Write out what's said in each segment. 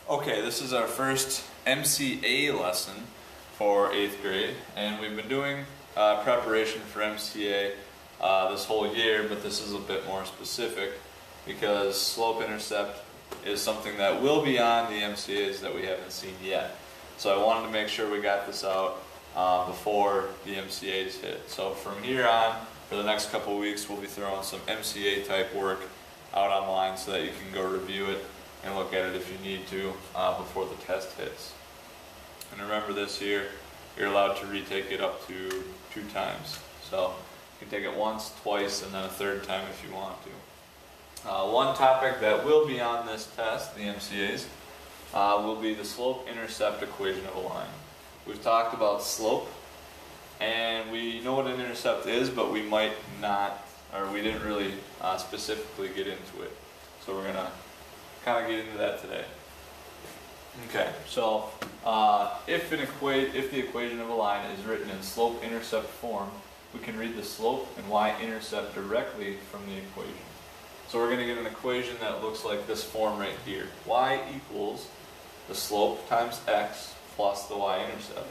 Okay, this is our first MCA lesson for 8th grade, and we've been doing preparation for MCA this whole year, but this is a bit more specific because slope-intercept is something that will be on the MCAs that we haven't seen yet. So I wanted to make sure we got this out before the MCAs hit. So from here on, for the next couple of weeks, we'll be throwing some MCA type work out online so that you can go review it and look at it if you need to before the test hits. And remember this year, you're allowed to retake it up to 2 times. So you can take it once, twice, and then a 3rd time if you want to. One topic that will be on this test, the MCAs, will be the slope-intercept equation of a line. We've talked about slope, and we know what an intercept is, but we might not, or we didn't really specifically get into it. So we're going to kind of get into that today. Okay, so if the equation of a line is written in slope-intercept form, we can read the slope and y-intercept directly from the equation. So we're going to get an equation that looks like this form right here. Y equals the slope times x plus the y-intercept.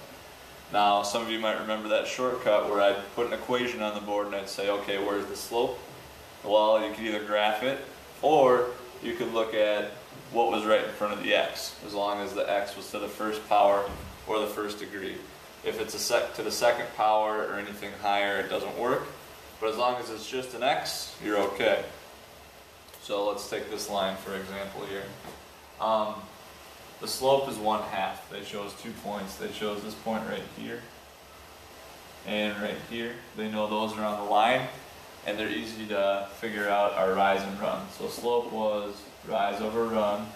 Now, some of you might remember that shortcut where I'd put an equation on the board and I'd say, okay, where's the slope? Well, you could either graph it, or you could look at what was right in front of the x, as long as the x was to the first power or the first degree. If it's to the second power or anything higher, it doesn't work. But as long as it's just an x, you're okay. So let's take this line for example here. The slope is 1/2. They chose 2 points. They chose this point right here and right here. They know those are on the line, and they're easy to figure out our rise and run. So slope was rise over run.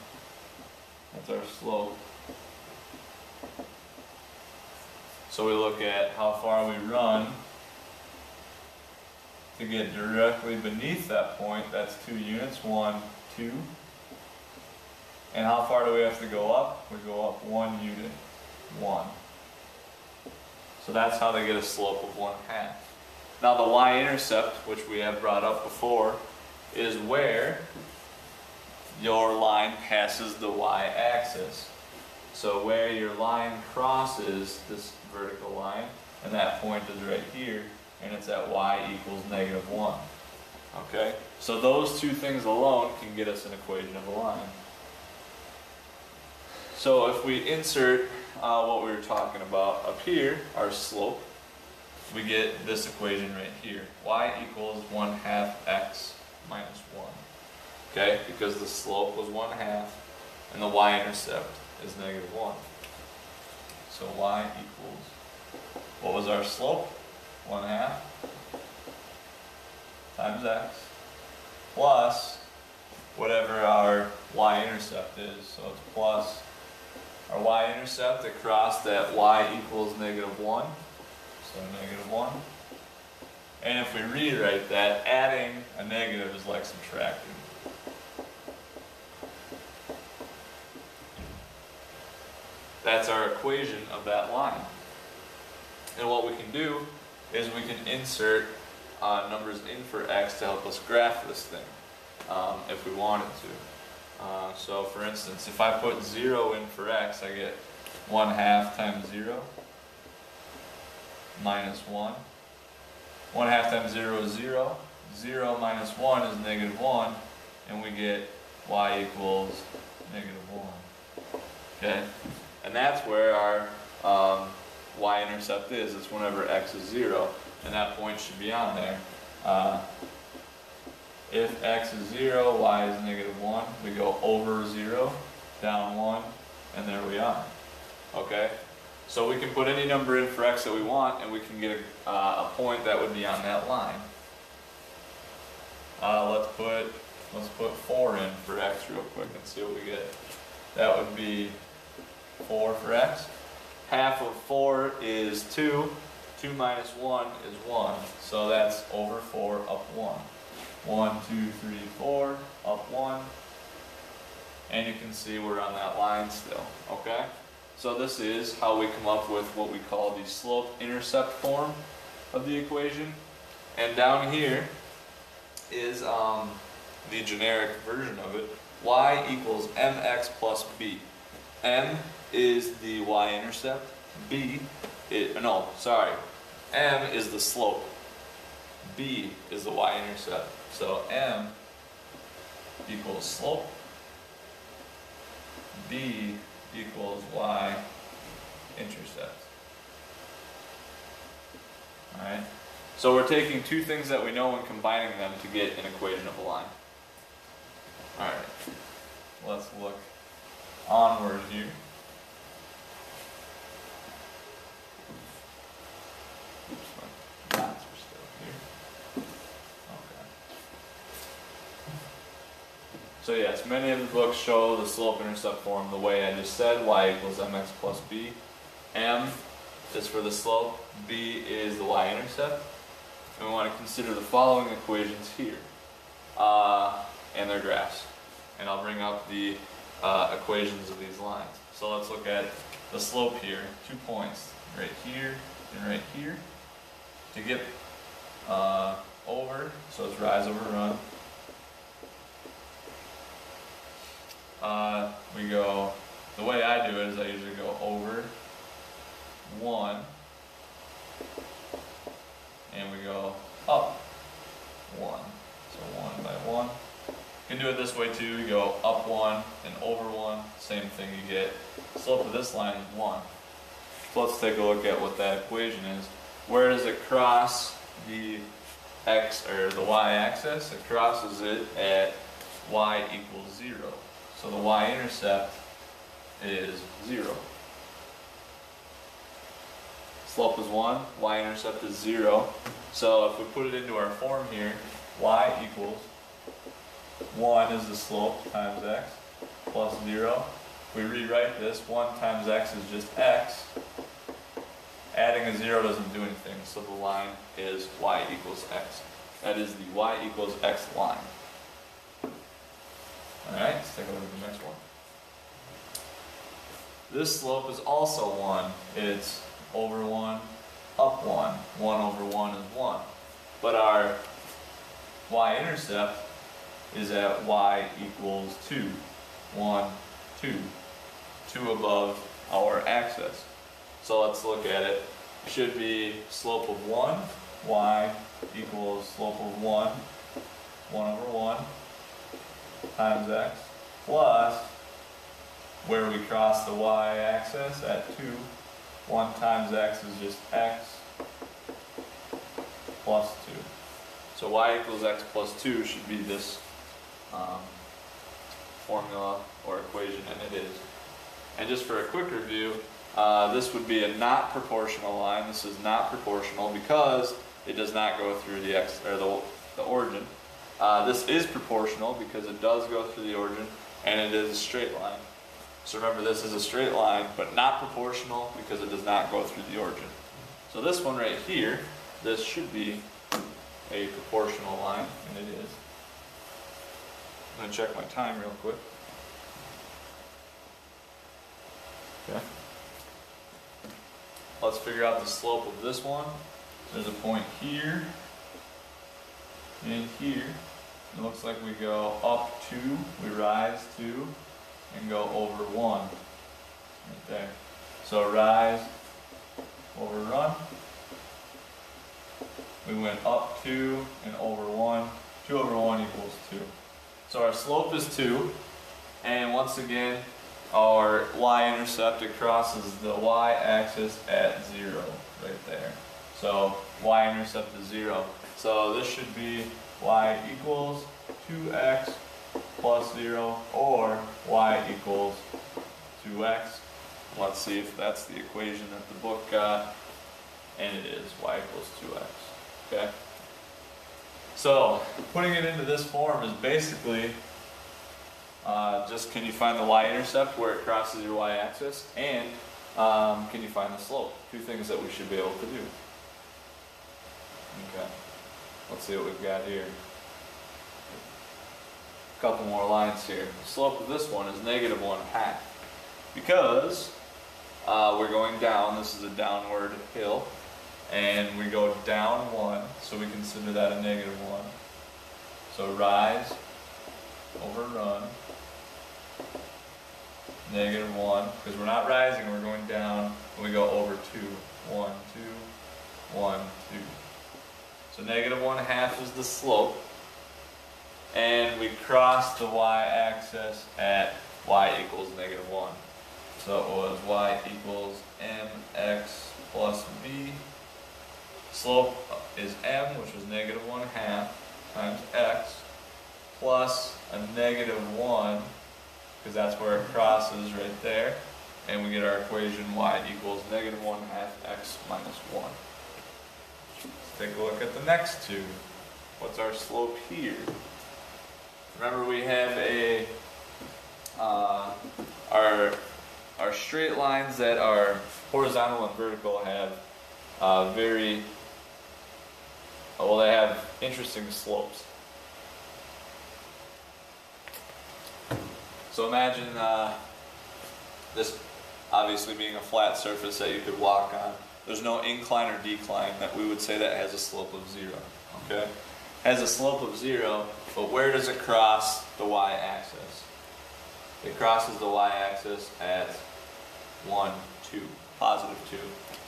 That's our slope. So we look at how far we run to get directly beneath that point. That's 2 units, 1, 2. And how far do we have to go up? We go up 1 unit, 1. So that's how they get a slope of 1/2. Now the y-intercept, which we have brought up before, is where your line passes the y-axis. So where your line crosses this vertical line, and that point is right here, and it's at y equals -1. Okay? So those 2 things alone can get us an equation of a line. So if we insert what we were talking about up here, our slope, we get this equation right here. Y equals 1/2 x minus 1. Okay, because the slope was 1/2 and the y-intercept is -1. So y equals, what was our slope? 1/2 times x plus whatever our y-intercept is. So it's plus our y-intercept across that y equals -1. So -1. And if we rewrite that, adding a negative is like subtracting. That's our equation of that line. And what we can do is we can insert numbers in for x to help us graph this thing if we wanted to. So for instance, if I put 0 in for x, I get 1/2 times 0 minus 1. 1/2 times 0 is 0. 0 minus 1 is -1, and we get y equals -1. Okay? And that's where our y-intercept is. It's whenever x is 0, and that point should be on there. If x is 0, y is -1, we go over 0, down 1, and there we are. Okay? So we can put any number in for x that we want, and we can get a point that would be on that line. Let's put 4 in for x real quick and see what we get. That would be 4 for x. Half of 4 is 2. 2 minus 1 is 1. So that's over 4 up 1. 1, 2, 3, 4, up 1. And you can see we're on that line still. Okay? So this is how we come up with what we call the slope-intercept form of the equation. And down here is the generic version of it. Y equals mx plus b. M is the y-intercept. M is the slope. B is the y-intercept. So M equals slope. B equals y-intercept. Alright? So we're taking two things that we know and combining them to get an equation of a line. Alright. Let's look onward here. Oops, my dots are still here. Okay. So yes, many of the books show the slope-intercept form the way I just said, y equals mx plus b. M is for the slope, b is the y-intercept. And we want to consider the following equations here, and their graphs. And I'll bring up the equations of these lines. So let's look at the slope here, 2 points, right here and right here. To get over, so it's rise over run, we go, the way I do it is I usually go over 1, and we go up 1, so 1 by 1. You can do it this way too, you go up 1 and over 1, same thing you get. The slope of this line is 1. So let's take a look at what that equation is. Where does it cross the x or the y-axis? It crosses it at y equals 0. So the y-intercept is 0. Slope is 1, y-intercept is 0. So if we put it into our form here, y equals 1 is the slope times x plus 0. If we rewrite this, 1 times x is just x. Adding a 0 doesn't do anything, so the line is y equals x. That is the y equals x line. Alright, let's take a look at the next one. This slope is also 1. It's over 1, up 1. 1 over 1 is 1. But our y-intercept is at y equals 2. 1, 2. 2 above our axis. So let's look at it. It should be slope of 1, y equals slope of 1, 1 over 1 times x, plus where we cross the y-axis at 2, 1 times x is just x plus 2. So y equals x plus 2 should be this formula or equation, and it is. And just for a quick review, this would be a not proportional line. This is not proportional because it does not go through the x or the origin. This is proportional because it does go through the origin, and it is a straight line. So remember, this is a straight line, but not proportional because it does not go through the origin. So this one right here, this should be a proportional line, and it is. I'm going to check my time real quick. Okay. Let's figure out the slope of this one. There's a point here and here. It looks like we go up 2, we rise 2, and go over 1. Right there. So rise over run. We went up 2 and over 1. 2 over 1 equals 2. So our slope is 2, and once again, our y-intercept, it crosses the y-axis at 0, right there. So y-intercept is 0. So this should be y equals 2x plus 0, or y equals 2x. Let's see if that's the equation that the book got, and it is y equals 2x. Okay? So putting it into this form is basically just can you find the y-intercept where it crosses your y-axis, and can you find the slope? Two things that we should be able to do. Okay, let's see what we've got here. A couple more lines here. The slope of this one is -1/2 because we're going down. This is a downward hill, and we go down 1, so we consider that a -1. So rise over run negative 1, because we're not rising, we're going down, and we go over 2. 1, 2, 1, 2. So negative 1/2 is the slope, and we cross the y-axis at y equals negative 1. So it was y equals mx plus b. Slope is m, which was negative 1/2 times x, plus a negative 1, because that's where it crosses right there, and we get our equation y equals negative 1/2 x minus 1. Let's take a look at the next two. What's our slope here? Remember, we have a our straight lines that are horizontal and vertical have they have interesting slopes. So imagine this obviously being a flat surface that you could walk on. There's no incline or decline that we would say that has a slope of 0. Okay, has a slope of 0, but where does it cross the y-axis? It crosses the y-axis at 1, 2, positive 2.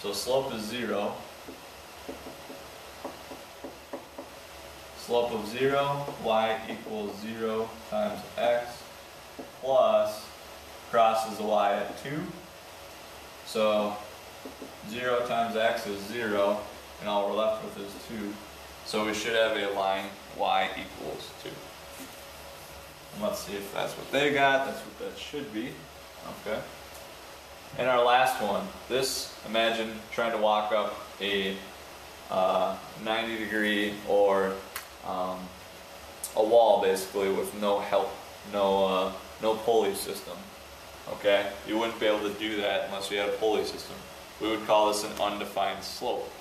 So slope is 0. Slope of 0, y equals 0 times x, plus crosses the y at 2. So 0 times x is 0, and all we're left with is 2. So we should have a line y equals 2. And let's see if that's what they got. That's what that should be. Okay. And our last one. This, imagine trying to walk up a 90-degree or a wall basically with no help, no pulley system. Okay, you wouldn't be able to do that unless you had a pulley system. We would call this an undefined slope.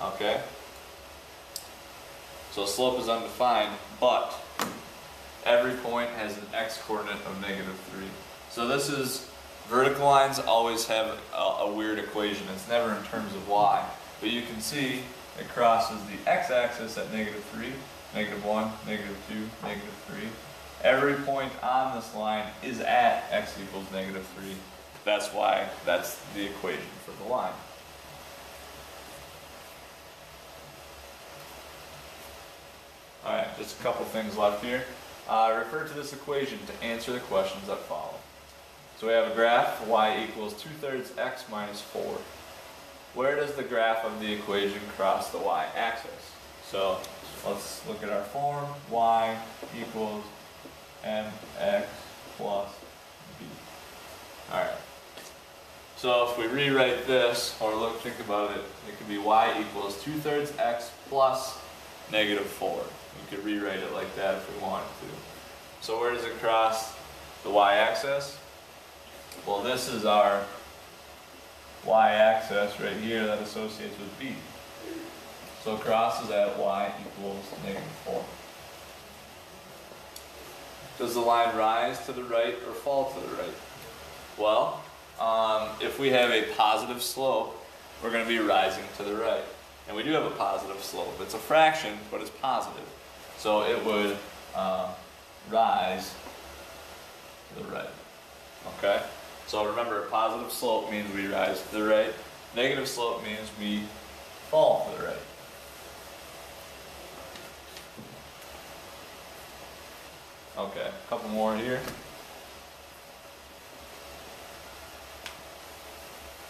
Okay, so slope is undefined, but every point has an x-coordinate of negative 3. So this is, vertical lines always have a weird equation. It's never in terms of y, but you can see it crosses the x-axis at negative 3, negative 1, negative 2, negative 3. Every point on this line is at x equals negative 3. That's why that's the equation for the line. Alright, just a couple things left here. Refer to this equation to answer the questions that follow. So we have a graph, y equals 2/3 x minus 4. Where does the graph of the equation cross the y-axis? So let's look at our form. Y equals mx plus b. Alright. So if we rewrite this, or think about it, it could be y equals 2/3 x plus negative 4. We could rewrite it like that if we wanted to. So where does it cross the y-axis? Well, this is our y-axis right here that associates with b. So it crosses at y equals negative 4. Does the line rise to the right or fall to the right? Well, if we have a positive slope, we're going to be rising to the right. And we do have a positive slope. It's a fraction, but it's positive. So it would rise to the right. Okay? So remember, a positive slope means we rise to the right. Negative slope means we fall to the right. Okay, a couple more here.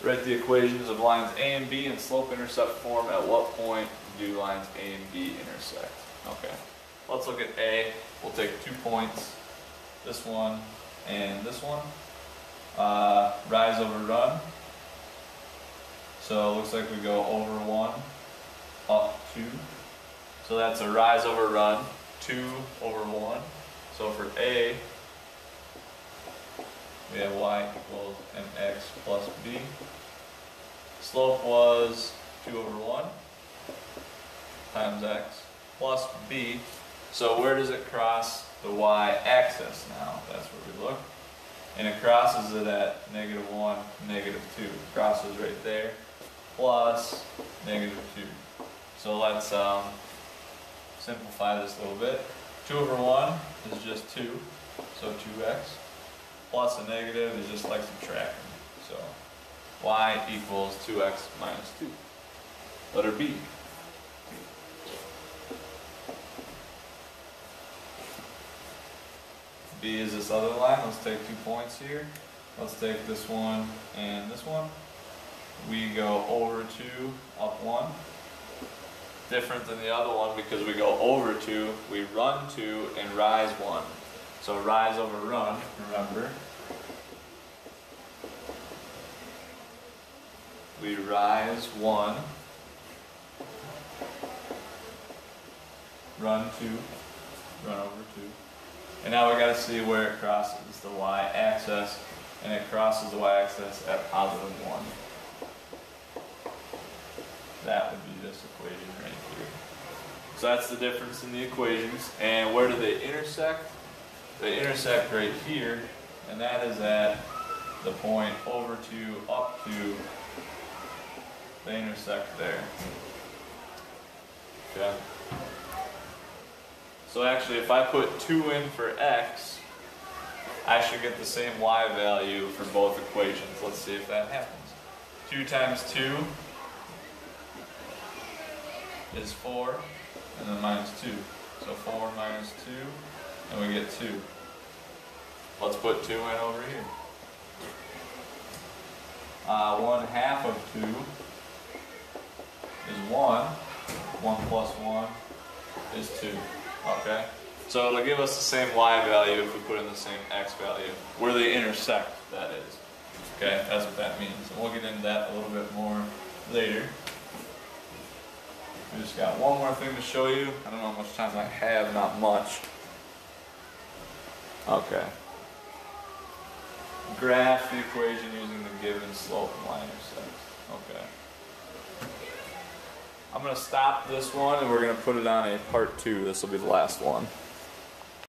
Write the equations of lines A and B in slope-intercept form. At what point do lines A and B intersect? Okay, let's look at A. We'll take 2 points, this one and this one. Rise over run. So it looks like we go over 1, up 2. So that's a rise over run, 2 over 1. So for A, we have y equals mx plus b. Slope was 2 over 1 times x plus b. So where does it cross the y-axis now? That's where we look. And it crosses it at negative 1, negative 2. It crosses right there, plus negative 2. So let's simplify this a little bit. 2 over 1 is just 2, so 2x. plus a negative is just like subtracting. So y equals 2x minus 2. Letter B. B is this other line. Let's take 2 points here. Let's take this one and this one. We go over 2, up 1. Different than the other one because we go over 2, we run 2, and rise 1. So rise over run, remember. We rise 1, run 2, run over 2. And now we got to see where it crosses the y-axis, and it crosses the y-axis at positive 1. That would be this equation right here. So that's the difference in the equations. And where do they intersect? They intersect right here, and that is at the point over 2, up 2. They intersect there. Okay. So actually, if I put 2 in for x, I should get the same y value for both equations. Let's see if that happens. 2 times 2 is 4, and then minus 2. So 4 minus 2, and we get 2. Let's put 2 in over here. 1/2 of 2 is 1. 1 plus 1 is 2. Okay? So it'll give us the same y value if we put in the same x value. Where they intersect, that is. Okay? That's what that means. And we'll get into that a little bit more later. We just got one more thing to show you. I don't know how much time I have, not much. Okay. Graph the equation using the given slope and y-intercept. Okay. I'm going to stop this one and we're going to put it on a part 2. This will be the last one.